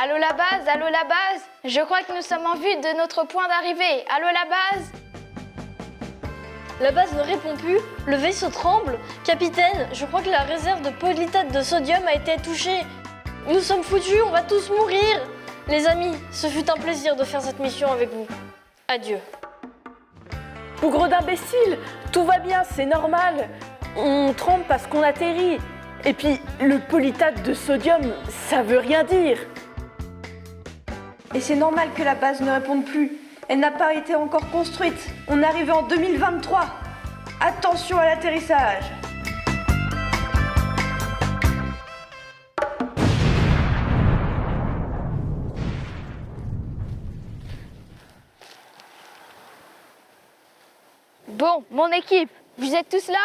Allô la base, je crois que nous sommes en vue de notre point d'arrivée. Allô la base? La base ne répond plus, le vaisseau tremble. Capitaine, je crois que la réserve de polynitrate de sodium a été touchée. Nous sommes foutus, on va tous mourir. Les amis, ce fut un plaisir de faire cette mission avec vous. Adieu. Bougre d'imbécile, tout va bien, c'est normal. On tremble parce qu'on atterrit. Et puis, le polynitrate de sodium, ça veut rien dire. Et c'est normal que la base ne réponde plus. Elle n'a pas été encore construite. On est arrivé en 2023. Attention à l'atterrissage. Bon, mon équipe, vous êtes tous là?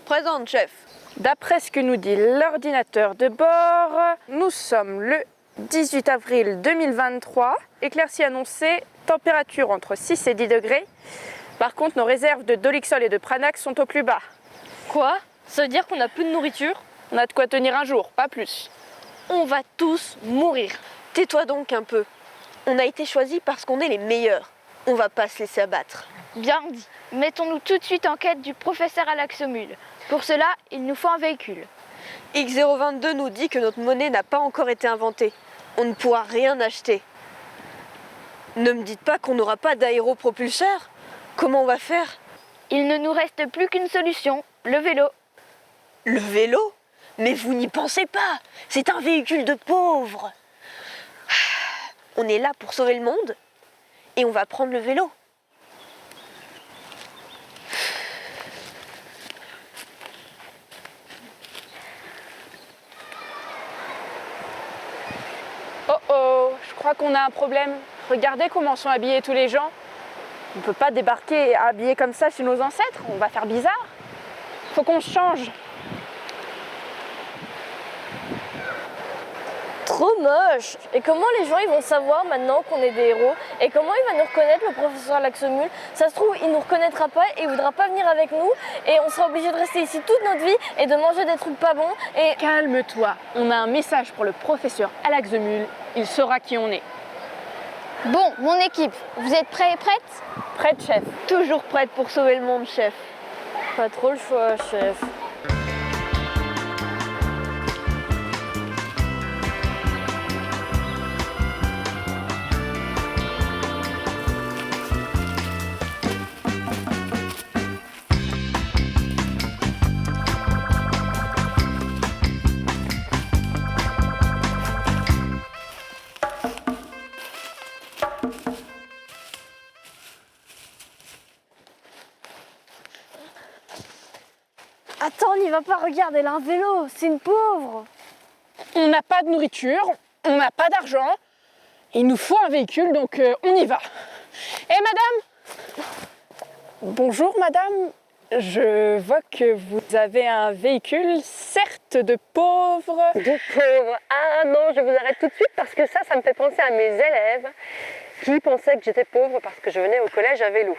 Présente, chef. D'après ce que nous dit l'ordinateur de bord, nous sommes le 18 avril 2023. Éclaircie annoncée, température entre 6 et 10 degrés. Par contre, nos réserves de Dolixol et de Pranax sont au plus bas. Quoi? Ça veut dire qu'on n'a plus de nourriture? On a de quoi tenir un jour, pas plus. On va tous mourir. Tais-toi donc un peu. On a été choisis parce qu'on est les meilleurs. On va pas se laisser abattre. Bien dit. Mettons-nous tout de suite en quête du professeur Alaxomul. Pour cela, il nous faut un véhicule. X022 nous dit que notre monnaie n'a pas encore été inventée. On ne pourra rien acheter. Ne me dites pas qu'on n'aura pas d'aéropropulseur. Comment on va faire? Il ne nous reste plus qu'une solution, le vélo. Le vélo? Mais vous n'y pensez pas. C'est un véhicule de pauvres. On est là pour sauver le monde et on va prendre le vélo. Oh oh, je crois qu'on a un problème. Regardez comment sont habillés tous les gens. On ne peut pas débarquer habillés comme ça chez nos ancêtres, on va faire bizarre. Faut qu'on se change. Trop moche. Et comment les gens ils vont savoir maintenant qu'on est des héros? Et comment il va nous reconnaître, le professeur Alaxomul? Ça se trouve, il nous reconnaîtra pas et il voudra pas venir avec nous. Et on sera obligé de rester ici toute notre vie et de manger des trucs pas bons. Et Calme-toi, on a un message pour le professeur Alaxomul, il saura qui on est. Bon, mon équipe, vous êtes prêts et prêtes? Prête, chef. Toujours prête pour sauver le monde, chef. pas trop le choix, chef. Attends, n'y va pas, regarde, elle a un vélo, c'est une pauvre. On n'a pas de nourriture, on n'a pas d'argent, il nous faut un véhicule, donc on y va. Eh madame! Bonjour madame, je vois que vous avez un véhicule, certes de pauvres. De pauvre. Ah non, je vous arrête tout de suite parce que ça me fait penser à mes élèves qui pensaient que j'étais pauvre parce que je venais au collège à vélo.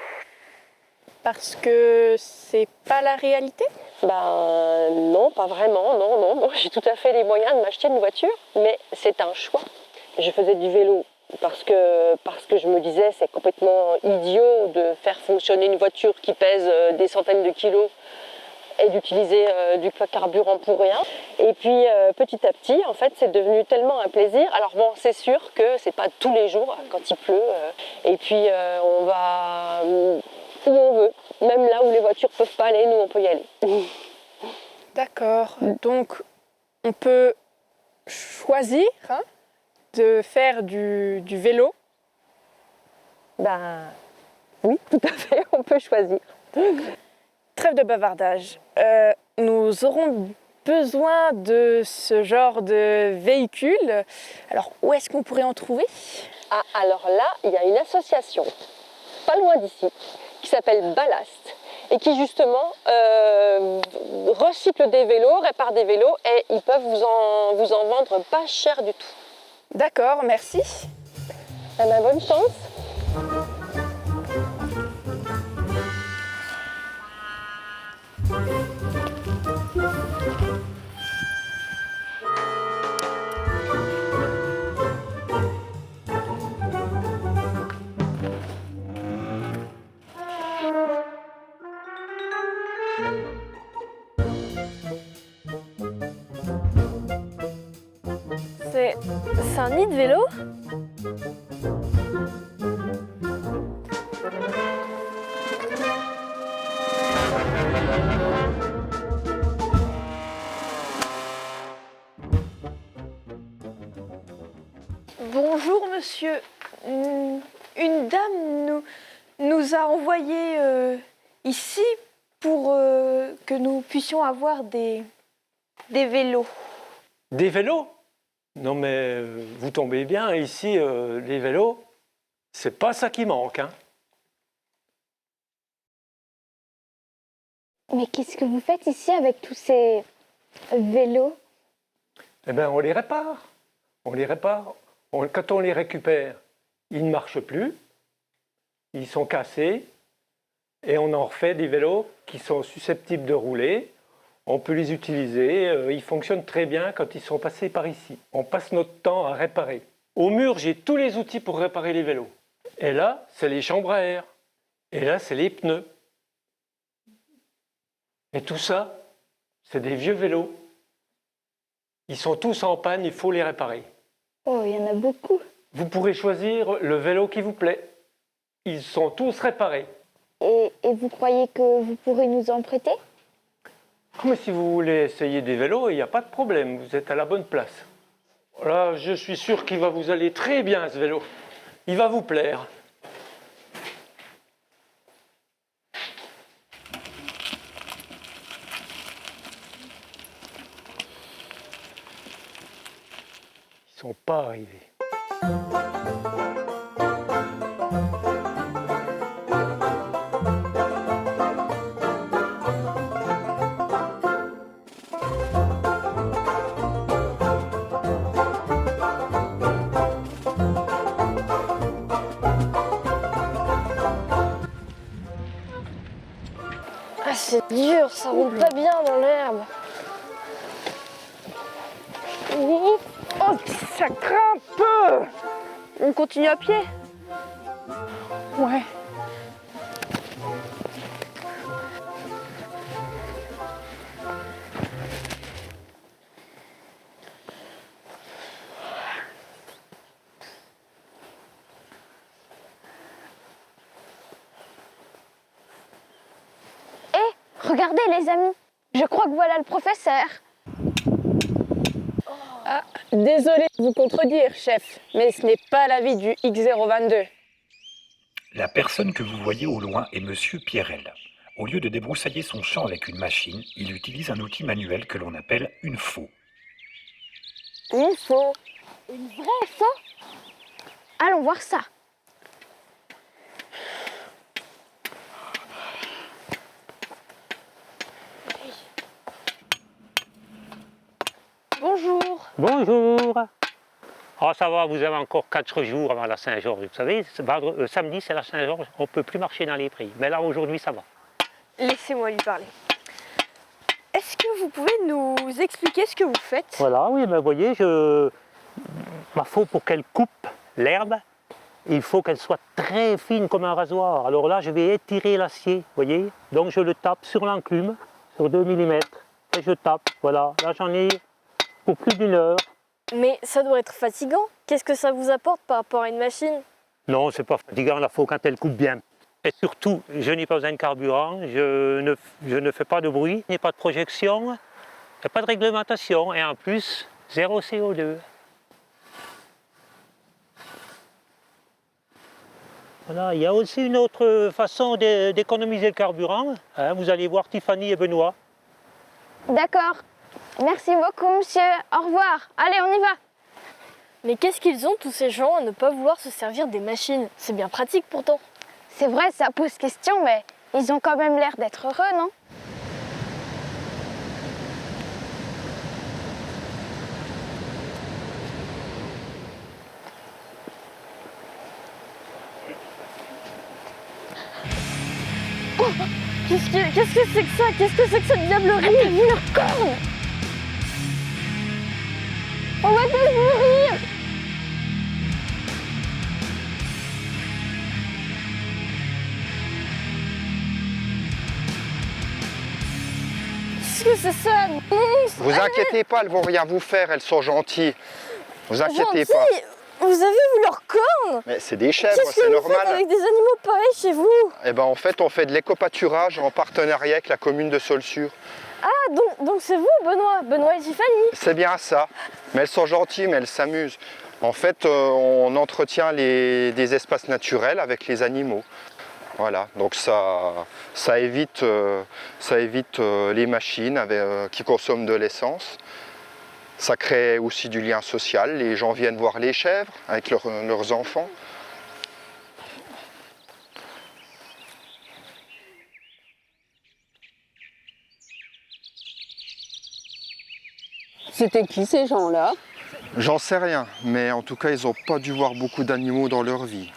Parce que c'est pas la réalité? Ben non, pas vraiment, non. Bon, j'ai tout à fait les moyens de m'acheter une voiture, mais c'est un choix. Je faisais du vélo parce que je me disais c'est complètement idiot de faire fonctionner une voiture qui pèse des centaines de kilos et d'utiliser du carburant pour rien. Et puis petit à petit, en fait, c'est devenu tellement un plaisir. Alors bon, c'est sûr que c'est pas tous les jours quand il pleut. Et puis on va où on veut, même là où les voitures peuvent pas aller, nous on peut y aller. D'accord, donc on peut choisir de faire du vélo. Ben oui, tout à fait, on peut choisir. Trêve de bavardage. Nous aurons besoin de ce genre de véhicule. Alors, où est-ce qu'on pourrait en trouver? Ah, alors là, il y a une association, pas loin d'ici, qui s'appelle Ballast, et qui justement recycle des vélos, répare des vélos, et ils peuvent vous en vendre pas cher du tout. D'accord, merci. Eh ben, bonne chance. C'est un nid de vélo? Bonjour monsieur. Une dame nous a envoyés ici pour que nous puissions avoir des vélos. Des vélos? Non mais vous tombez bien, ici les vélos, c'est pas ça qui manque, hein. Mais qu'est-ce que vous faites ici avec tous ces vélos? Eh bien on les répare, on les répare. Quand on les récupère, ils ne marchent plus, ils sont cassés, et on en refait des vélos qui sont susceptibles de rouler. On peut les utiliser, ils fonctionnent très bien quand ils sont passés par ici. On passe notre temps à réparer. Au mur, j'ai tous les outils pour réparer les vélos. Et là, c'est les chambres à air. Et là, c'est les pneus. Et tout ça, c'est des vieux vélos. Ils sont tous en panne, il faut les réparer. Oh, il y en a beaucoup. Vous pourrez choisir le vélo qui vous plaît. Ils sont tous réparés. Et vous croyez que vous pourrez nous en prêter? Mais si vous voulez essayer des vélos, il n'y a pas de problème, vous êtes à la bonne place. Là, je suis sûr qu'il va vous aller très bien ce vélo. Il va vous plaire. Ils sont pas arrivés. Ah, c'est dur, ça roule pas bien dans l'herbe. Oh, ça craint un peu. On continue à pied? Ouais. Regardez les amis, je crois que voilà le professeur. Ah, désolé de vous contredire, chef, mais ce n'est pas l'avis du X022. La personne que vous voyez au loin est Monsieur Pierrel. Au lieu de débroussailler son champ avec une machine, il utilise un outil manuel que l'on appelle une faux. Une faux. Une vraie faux? Allons voir ça. Bonjour. Bonjour. Oh, ça va, vous avez encore 4 jours avant la Saint-Georges. Vous savez, samedi, c'est la Saint-Georges, on ne peut plus marcher dans les prés. Mais là, aujourd'hui, ça va. Laissez-moi lui parler. Est-ce que vous pouvez nous expliquer ce que vous faites? Voilà, oui, mais vous voyez, ma faux, pour qu'elle coupe l'herbe, il faut qu'elle soit très fine comme un rasoir. Alors là, je vais étirer l'acier, vous voyez. Donc, je le tape sur l'enclume, sur 2 mm. Et je tape, voilà. Là, j'en ai pour plus d'1 heure. Mais ça doit être fatigant. Qu'est-ce que ça vous apporte par rapport à une machine? Non, c'est pas fatigant, la faux, quand elle coupe bien. Et surtout, je n'ai pas besoin de carburant, je ne fais pas de bruit, je n'ai pas de projection, il n'y a pas de réglementation, et en plus, 0 CO2. Voilà, il y a aussi une autre façon d'économiser le carburant. Hein, vous allez voir Tiffany et Benoît. D'accord. Merci beaucoup, monsieur. Au revoir. Allez, on y va. Mais qu'est-ce qu'ils ont tous ces gens à ne pas vouloir se servir des machines? C'est bien pratique pourtant. C'est vrai, ça pose question, mais ils ont quand même l'air d'être heureux, non? Oh, qu'est-ce que c'est que ça? Qu'est-ce que c'est que cette diablerie? T'as vu leur corne? On va tous mourir! Qu'est-ce que c'est ça? Vous inquiétez pas, elles vont rien vous faire, elles sont gentilles. Vous inquiétez pas. Vous avez vu leurs cornes? Mais c'est des chèvres, Qu'est-ce c'est que vous normal. faites avec des animaux pareils chez vous? Eh ben, en fait, on fait de l'éco-pâturage en partenariat avec la commune de Saulsures. Ah, donc c'est vous, Benoît et Tiffany? C'est bien ça. Mais elles sont gentilles, mais elles s'amusent. En fait, on entretient des espaces naturels avec les animaux. Voilà, donc ça évite les machines qui consomment de l'essence. Ça crée aussi du lien social. Les gens viennent voir les chèvres avec leurs enfants. C'était qui ces gens-là? J'en sais rien, mais en tout cas, ils n'ont pas dû voir beaucoup d'animaux dans leur vie.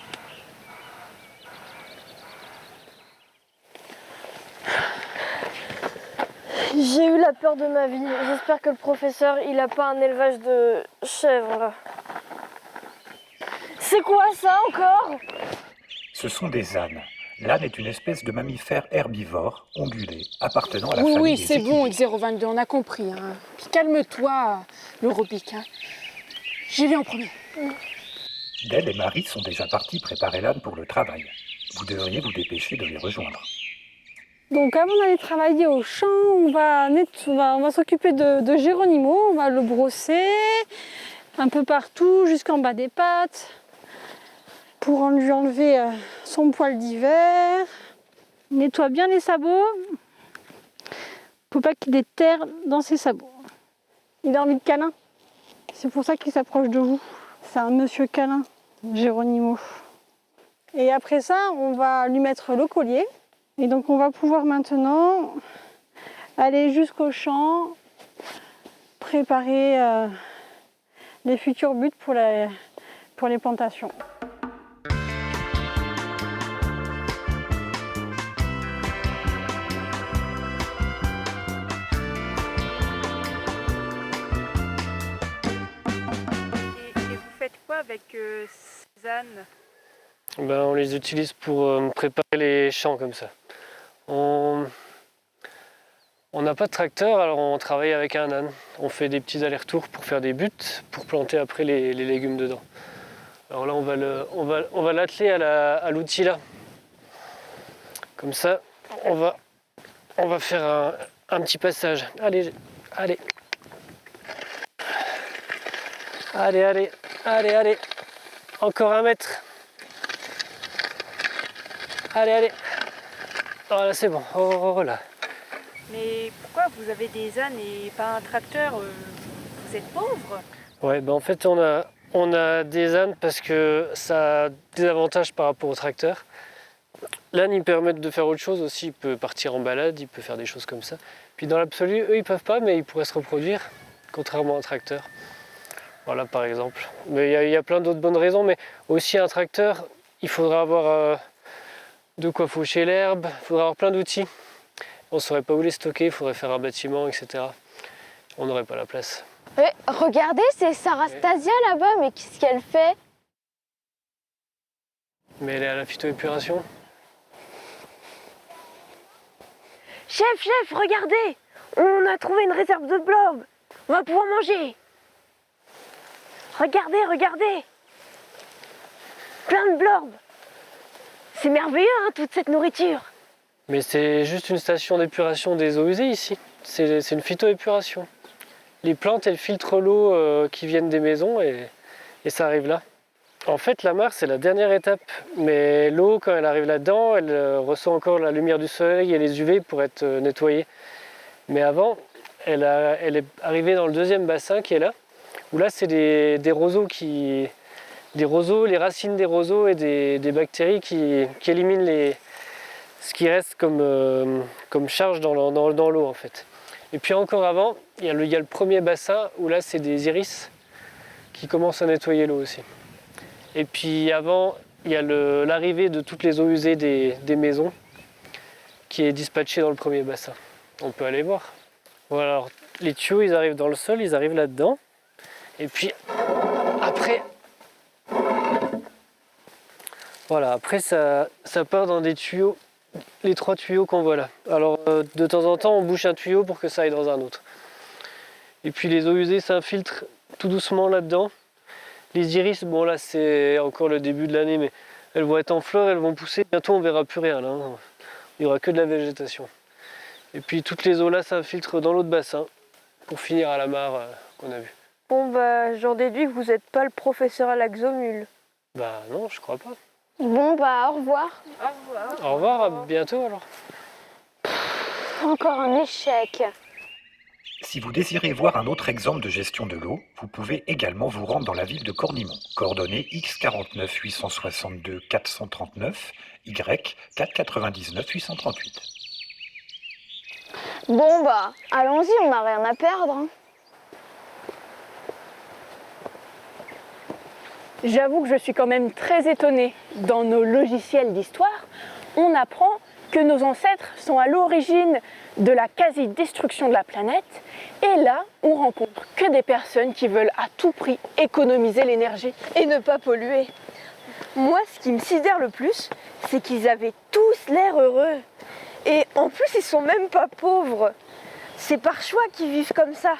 J'ai eu la peur de ma vie. J'espère que le professeur, il a pas un élevage de chèvres là. C'est quoi ça encore? Ce sont des ânes. L'âne est une espèce de mammifère herbivore, ongulé, appartenant à la Oui, famille oui, des c'est bon, équidés. X022, on a compris. Hein. Puis calme-toi, le Robic. Hein. J'y vais en premier. Del et Marie sont déjà partis préparer l'âne pour le travail. Vous devriez vous dépêcher de les rejoindre. Donc avant d'aller travailler au champ, on va s'occuper de Géronimo, on va le brosser un peu partout jusqu'en bas des pattes pour lui enlever son poil d'hiver. Nettoie bien les sabots. Faut pas qu'il ait de terre dans ses sabots. Il a envie de câlin. C'est pour ça qu'il s'approche de vous. C'est un monsieur câlin, Géronimo. Et après ça, on va lui mettre le collier. Et donc on va pouvoir maintenant aller jusqu'au champ, préparer les futurs buts pour les plantations. Et vous faites quoi avec ces ânes? Ben, on les utilise pour préparer les champs comme ça. On n'a pas de tracteur, alors on travaille avec un âne. On fait des petits allers-retours pour faire des buts, pour planter après les légumes dedans. Alors là, on va l'atteler à l'outil là. Comme ça, on va faire un petit passage. Allez, allez. Allez, allez, allez, allez. Encore 1 mètre. Allez, allez. Voilà, c'est bon. Oh là. Mais pourquoi vous avez des ânes et pas un tracteur? Vous êtes pauvre? Ouais, ben en fait, on a des ânes parce que ça a des avantages par rapport au tracteur. L'âne, il permet de faire autre chose aussi. Il peut partir en balade, il peut faire des choses comme ça. Puis dans l'absolu, eux, ils peuvent pas, mais ils pourraient se reproduire, contrairement à un tracteur. Voilà, par exemple. Mais il y a plein d'autres bonnes raisons. Mais aussi, un tracteur, il faudra avoir de quoi faucher l'herbe, il faudra avoir plein d'outils. On ne saurait pas où les stocker, il faudrait faire un bâtiment, etc. On n'aurait pas la place. Regardez, c'est Sarah Stasia là-bas, mais qu'est-ce qu'elle fait? Mais elle est à la phytoépuration. Chef, regardez! On a trouvé une réserve de blobs. On va pouvoir manger. Regardez! Plein de blobs. C'est merveilleux, hein, toute cette nourriture. Mais c'est juste une station d'épuration des eaux usées ici. C'est une phytoépuration. Les plantes, elles filtrent l'eau qui viennent des maisons et ça arrive là. En fait, la mare, c'est la dernière étape. Mais l'eau, quand elle arrive là-dedans, elle reçoit encore la lumière du soleil et les UV pour être nettoyée. Mais avant, elle est arrivée dans le 2e bassin qui est là, où là, c'est des roseaux les racines des roseaux et des bactéries qui éliminent ce qui reste comme charge dans l'eau en fait. Et puis encore avant, il y a le 1er bassin où là c'est des iris qui commencent à nettoyer l'eau aussi. Et puis avant, il y a l'arrivée de toutes les eaux usées des maisons qui est dispatchée dans le 1er bassin. On peut aller voir. Voilà, alors, les tuyaux ils arrivent dans le sol, ils arrivent là-dedans. Et puis après, voilà, après ça part dans des tuyaux, les 3 tuyaux qu'on voit là. Alors de temps en temps on bouche un tuyau pour que ça aille dans un autre. Et puis les eaux usées s'infiltrent tout doucement là-dedans Les iris, bon là c'est encore le début de l'année, mais elles vont être en fleurs, elles vont pousser. Bientôt on verra plus rien là, hein. Il n'y aura que de la végétation. Et puis toutes les eaux là, ça filtre dans l'eau de bassin pour finir à la mare qu'on a vue. Bon bah j'en déduis que vous n'êtes pas le professeur à l'Axomule. Bah non, je crois pas. Bon, bah, au revoir. Au revoir, à bientôt alors. Encore un échec. Si vous désirez voir un autre exemple de gestion de l'eau, vous pouvez également vous rendre dans la ville de Cornimont. Coordonnées X49 862 439, Y 499 838. Bon, bah, allons-y, on n'a rien à perdre. Hein. J'avoue que je suis quand même très étonnée. Dans nos logiciels d'histoire, on apprend que nos ancêtres sont à l'origine de la quasi-destruction de la planète. Et là, on rencontre que des personnes qui veulent à tout prix économiser l'énergie. Et ne pas polluer. Moi, ce qui me sidère le plus, c'est qu'ils avaient tous l'air heureux. Et en plus, ils sont même pas pauvres. C'est par choix qu'ils vivent comme ça.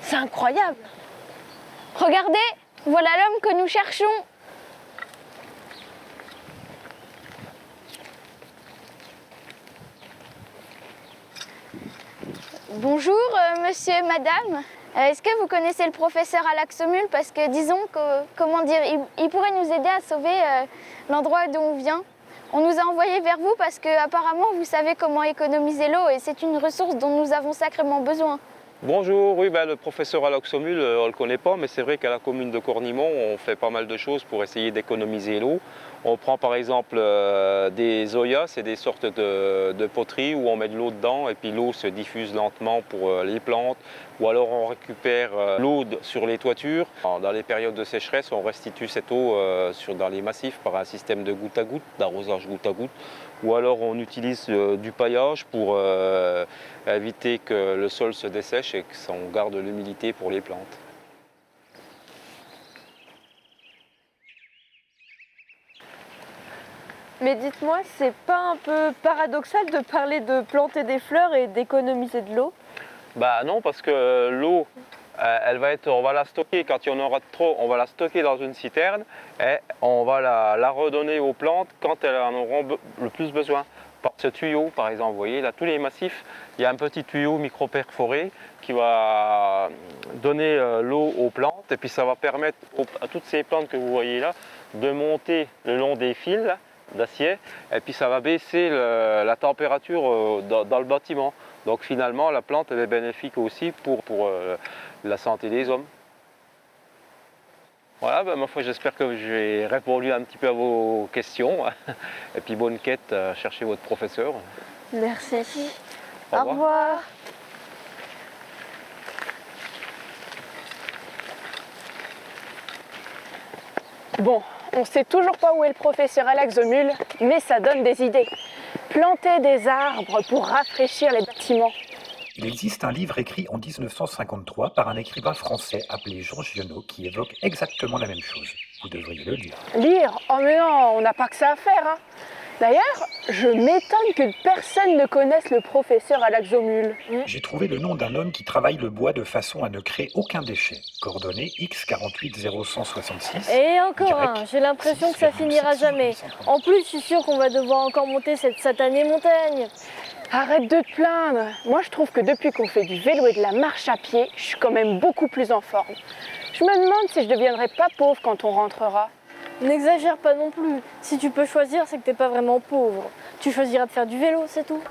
C'est incroyable. Regardez, voilà l'homme que nous cherchons. Bonjour, monsieur, madame. Est-ce que vous connaissez le professeur à l'Axomule? Parce que disons que, comment dire, il pourrait nous aider à sauver l'endroit d'où on vient. On nous a envoyés vers vous parce que apparemment vous savez comment économiser l'eau et c'est une ressource dont nous avons sacrément besoin. Bonjour, oui, le professeur à l'Axomule, on ne le connaît pas, mais c'est vrai qu'à la commune de Cornimont, on fait pas mal de choses pour essayer d'économiser l'eau. On prend par exemple des zoyas, c'est des sortes de poteries où on met de l'eau dedans et puis l'eau se diffuse lentement pour les plantes. Ou alors on récupère l'eau sur les toitures. Dans les périodes de sécheresse, on restitue cette eau dans les massifs par un système de goutte à goutte, d'arrosage goutte à goutte. Ou alors on utilise du paillage pour éviter que le sol se dessèche et qu'on garde l'humidité pour les plantes. Mais dites-moi, c'est pas un peu paradoxal de parler de planter des fleurs et d'économiser de l'eau? Bah non, parce que l'eau, on va la stocker, quand il y en aura trop, on va la stocker dans une citerne et on va la redonner aux plantes quand elles en auront le plus besoin. Par ce tuyau, par exemple, vous voyez, là, tous les massifs, il y a un petit tuyau micro-perforé qui va donner l'eau aux plantes et puis ça va permettre à toutes ces plantes que vous voyez là de monter le long des fils d'acier et puis ça va baisser la température dans le bâtiment. Donc finalement, la plante elle est bénéfique aussi pour la santé des hommes. Voilà, ma foi, j'espère que j'ai répondu un petit peu à vos questions. Et puis bonne quête à chercher votre professeur. Merci. Au revoir. Bon, on ne sait toujours pas où est le professeur à l'Axomule, mais ça donne des idées. Planter des arbres pour rafraîchir les bâtiments. Il existe un livre écrit en 1953 par un écrivain français appelé Jean Giono qui évoque exactement la même chose. Vous devriez le lire. Lire? Oh mais non, on n'a pas que ça à faire. Hein. D'ailleurs, je m'étonne que personne ne connaisse le professeur à l'Axomule. J'ai trouvé le nom d'un homme qui travaille le bois de façon à ne créer aucun déchet. Coordonnées X48 0166. Et encore un, j'ai l'impression que ça finira jamais. En plus, je suis sûre qu'on va devoir encore monter cette satanée montagne. Arrête de te plaindre. Moi, je trouve que depuis qu'on fait du vélo et de la marche à pied, je suis quand même beaucoup plus en forme. Je me demande si je ne deviendrai pas pauvre quand on rentrera. N'exagère pas non plus. Si tu peux choisir, c'est que t'es pas vraiment pauvre. Tu choisiras de faire du vélo, c'est tout.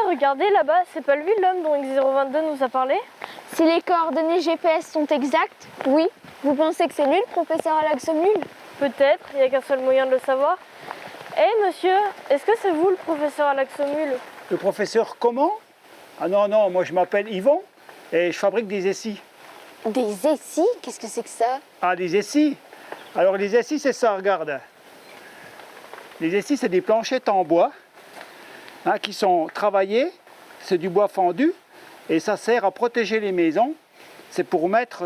Regardez là-bas, c'est pas lui l'homme dont X022 nous a parlé? Si les coordonnées GPS sont exactes, oui. Vous pensez que c'est lui le professeur à l'Axomule? Peut-être, il n'y a qu'un seul moyen de le savoir. Eh monsieur, est-ce que c'est vous le professeur à l'Axomule? Le professeur comment? Ah non, non, moi je m'appelle Yvon et je fabrique des essis. Des essis? Qu'est-ce que c'est que ça? Ah, des essis? Alors les essis c'est ça, regarde. Les essis c'est des planchettes en bois. Qui sont travaillés, c'est du bois fendu et ça sert à protéger les maisons. C'est pour mettre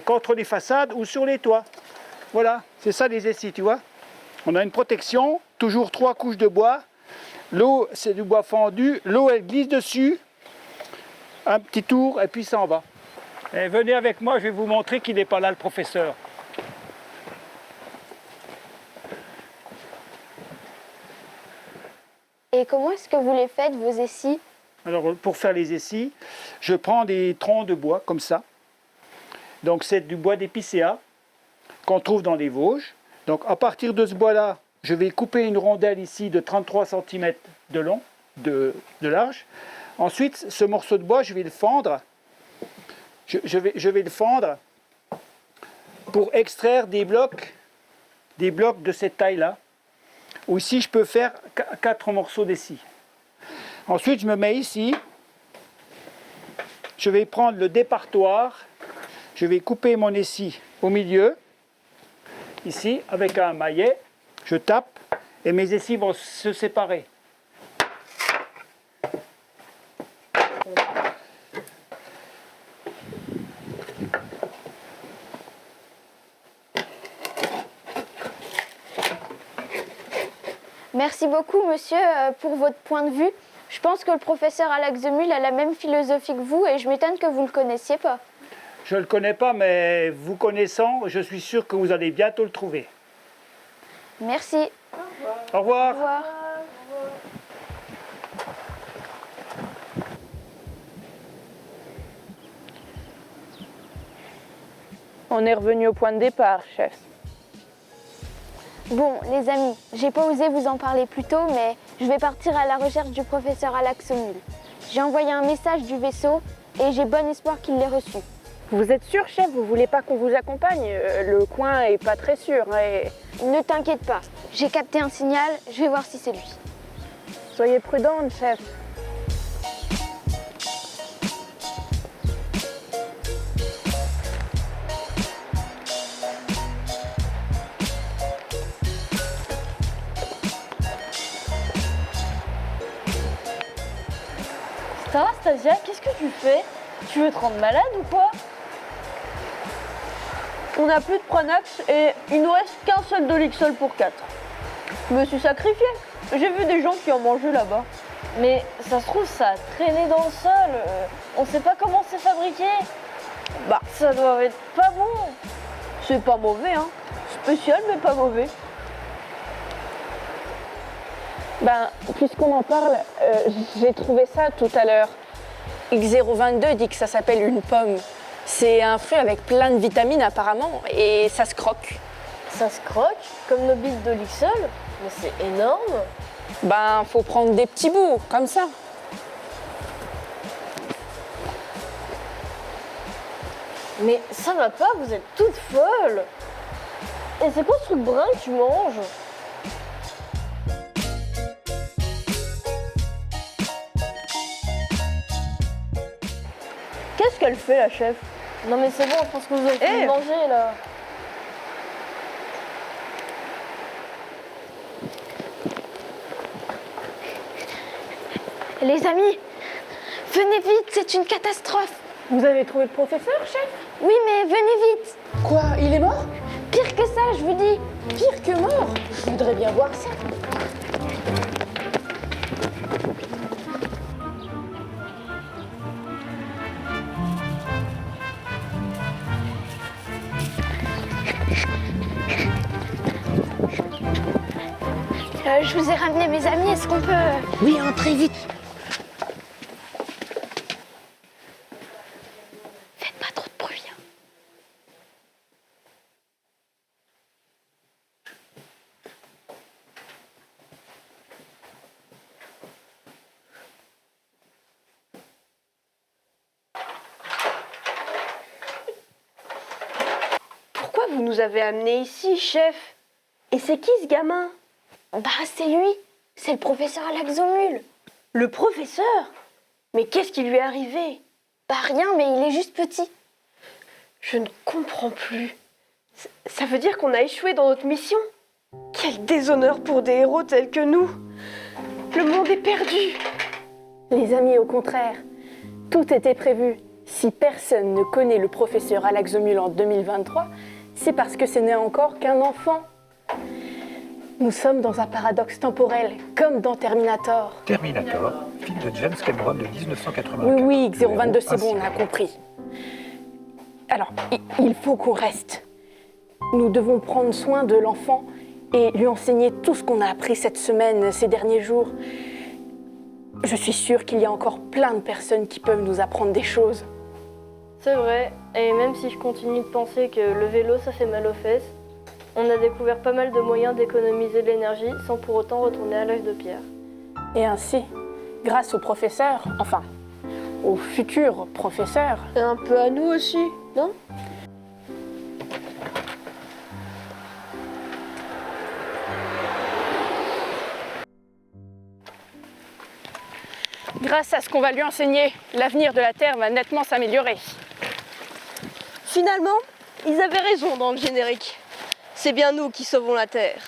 contre les façades ou sur les toits. Voilà, c'est ça les essais, tu vois. On a une protection, toujours 3 couches de bois. L'eau, c'est du bois fendu. L'eau, elle glisse dessus. Un petit tour et puis ça en va. Et venez avec moi, je vais vous montrer qu'il n'est pas là, le professeur. Et comment est-ce que vous les faites, vos essis? Alors, pour faire les essis, je prends des troncs de bois comme ça. Donc, c'est du bois d'épicéa qu'on trouve dans les Vosges. Donc, à partir de ce bois-là, je vais couper une rondelle ici de 33 cm de long, de large. Ensuite, ce morceau de bois, je vais le fendre. Je vais le fendre pour extraire des blocs de cette taille-là. Ou ici, je peux faire 4 morceaux d'essis. Ensuite, je me mets ici. Je vais prendre le départoir. Je vais couper mon essis au milieu. Ici, avec un maillet. Je tape et mes essis vont se séparer. Merci beaucoup, monsieur, pour votre point de vue. Je pense que le professeur Alaxomul a la même philosophie que vous et je m'étonne que vous ne le connaissiez pas. Je ne le connais pas, mais vous connaissant, je suis sûr que vous allez bientôt le trouver. Merci. Au revoir. Au revoir. On est revenu au point de départ, chef. Bon, les amis, j'ai pas osé vous en parler plus tôt, mais je vais partir à la recherche du professeur Alaxomul. J'ai envoyé un message du vaisseau et j'ai bon espoir qu'il l'ait reçu. Vous êtes sûr, chef? Vous voulez pas qu'on vous accompagne? Le coin est pas très sûr. Et... Ne t'inquiète pas, j'ai capté un signal, je vais voir si c'est lui. Soyez prudente, chef. Ça va, Stasia, qu'est-ce que tu fais? Tu veux te rendre malade ou quoi? On n'a plus de Pronax et il nous reste qu'un seul Dolixol pour 4. Je me suis sacrifiée. J'ai vu des gens qui en mangeaient là-bas. Mais ça se trouve, ça a traîné dans le sol. On sait pas comment c'est fabriqué. Bah, ça doit être pas bon. C'est pas mauvais, hein. Spécial, mais pas mauvais. Ben, puisqu'on en parle, j'ai trouvé ça tout à l'heure. X022 dit que ça s'appelle une pomme. C'est un fruit avec plein de vitamines apparemment, et ça se croque. Ça se croque? Comme nos billes de Lixol? Mais c'est énorme. Ben, faut prendre des petits bouts, comme ça. Mais ça va pas, vous êtes toutes folles. Et c'est quoi ce truc brun que tu manges? Qu'est-ce qu'elle fait, la chef? Non mais c'est bon, je pense que vous avez fini de manger là. Les amis, venez vite, c'est une catastrophe. Vous avez trouvé le professeur, chef? Oui, mais venez vite. Quoi? Il est mort? Pire que ça, je vous dis. Pire que mort? Je voudrais bien voir ça. Je vous ai ramené mes amis, est-ce qu'on peut... Oui, entrez vite. Faites pas trop de bruit. Hein. Pourquoi vous nous avez amenés ici, chef? Et c'est qui ce gamin? Bah, c'est lui. C'est le professeur Alaxomul. Le professeur? Mais qu'est-ce qui lui est arrivé? Bah, rien, mais il est juste petit. Je ne comprends plus. Ça veut dire qu'on a échoué dans notre mission? Quel déshonneur pour des héros tels que nous! Le monde est perdu! Les amis, au contraire, tout était prévu. Si personne ne connaît le professeur Alaxomul en 2023, c'est parce que ce n'est encore qu'un enfant. Nous sommes dans un paradoxe temporel, comme dans Terminator. Terminator, film de James Cameron de 1984. Oui, Le X022, héros c'est bon, on a incinéré. compris. Alors, il faut qu'on reste. Nous devons prendre soin de l'enfant et lui enseigner tout ce qu'on a appris cette semaine, ces derniers jours. Je suis sûre qu'il y a encore plein de personnes qui peuvent nous apprendre des choses. C'est vrai, et même si je continue de penser que le vélo ça fait mal aux fesses, on a découvert pas mal de moyens d'économiser de l'énergie sans pour autant retourner à l'âge de pierre. Et ainsi, grâce au professeur, enfin, au futur professeur, Et un peu à nous aussi, non? grâce à ce qu'on va lui enseigner, l'avenir de la Terre va nettement s'améliorer. Finalement, ils avaient raison dans le générique. C'est bien nous qui sauvons la Terre.